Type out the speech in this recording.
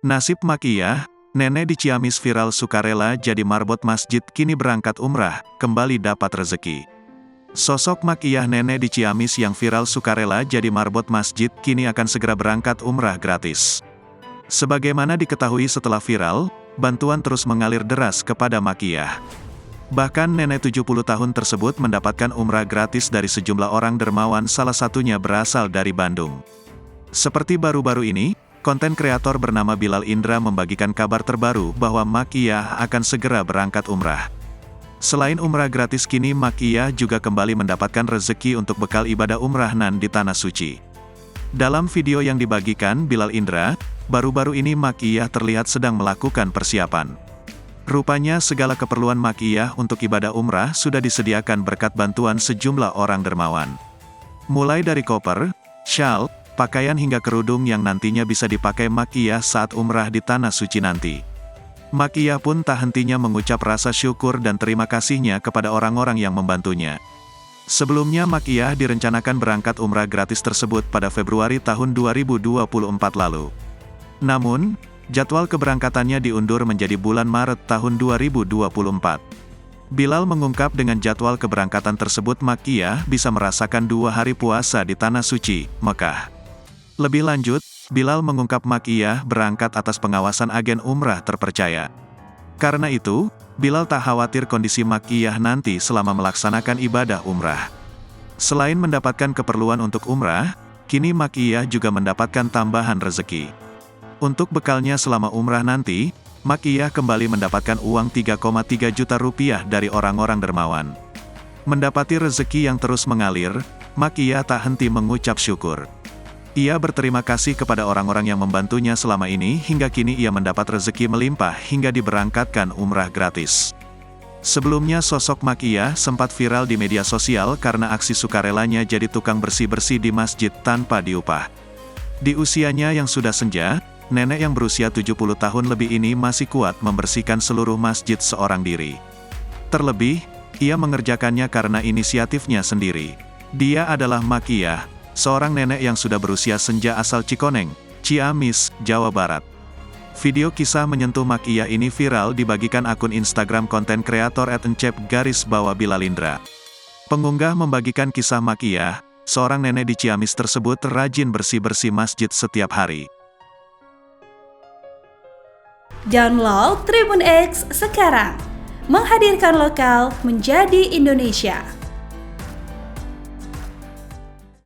Nasib Makiyah, nenek di Ciamis viral sukarela jadi marbot masjid kini berangkat umrah, kembali dapat rezeki. Sosok Makiyah nenek di Ciamis yang viral sukarela jadi marbot masjid kini akan segera berangkat umrah gratis. Sebagaimana diketahui setelah viral, bantuan terus mengalir deras kepada Makiyah. Bahkan nenek 70 tahun tersebut mendapatkan umrah gratis dari sejumlah orang dermawan, salah satunya berasal dari Bandung. Seperti baru-baru ini, konten kreator bernama Bilal Indra membagikan kabar terbaru bahwa Makiyah akan segera berangkat umrah. Selain umrah gratis, kini Makiyah juga kembali mendapatkan rezeki untuk bekal ibadah umrah nan di Tanah Suci. Dalam video yang dibagikan Bilal Indra, baru-baru ini Makiyah terlihat sedang melakukan persiapan. Rupanya segala keperluan Makiyah untuk ibadah umrah sudah disediakan berkat bantuan sejumlah orang dermawan. Mulai dari koper, syal, pakaian hingga kerudung yang nantinya bisa dipakai Makiyah saat umrah di Tanah Suci nanti. Makiyah pun tak hentinya mengucap rasa syukur dan terima kasihnya kepada orang-orang yang membantunya. Sebelumnya Makiyah direncanakan berangkat umrah gratis tersebut pada Februari tahun 2024 lalu. Namun, jadwal keberangkatannya diundur menjadi bulan Maret tahun 2024. Bilal mengungkap dengan jadwal keberangkatan tersebut Makiyah bisa merasakan 2 hari puasa di Tanah Suci, Mekah. Lebih lanjut, Bilal mengungkap Makiyah berangkat atas pengawasan agen umrah terpercaya. Karena itu, Bilal tak khawatir kondisi Makiyah nanti selama melaksanakan ibadah umrah. Selain mendapatkan keperluan untuk umrah, kini Makiyah juga mendapatkan tambahan rezeki. Untuk bekalnya selama umrah nanti, Makiyah kembali mendapatkan uang 3,3 juta rupiah dari orang-orang dermawan. Mendapati rezeki yang terus mengalir, Makiyah tak henti mengucap syukur. Ia berterima kasih kepada orang-orang yang membantunya selama ini hingga kini ia mendapat rezeki melimpah hingga diberangkatkan umrah gratis. Sebelumnya sosok Makiyah sempat viral di media sosial karena aksi sukarelanya jadi tukang bersih-bersih di masjid tanpa diupah. Di usianya yang sudah senja, nenek yang berusia 70 tahun lebih ini masih kuat membersihkan seluruh masjid seorang diri. Terlebih, ia mengerjakannya karena inisiatifnya sendiri. Dia adalah Makiyah, seorang nenek yang sudah berusia senja asal Cikoneng, Ciamis, Jawa Barat. Video kisah menyentuh Makiyah ini viral dibagikan akun Instagram konten kreator @encep_Bilalindra. Pengunggah membagikan kisah Makiyah, seorang nenek di Ciamis tersebut rajin bersih-bersih masjid setiap hari. Download Tribun X sekarang, menghadirkan lokal menjadi Indonesia.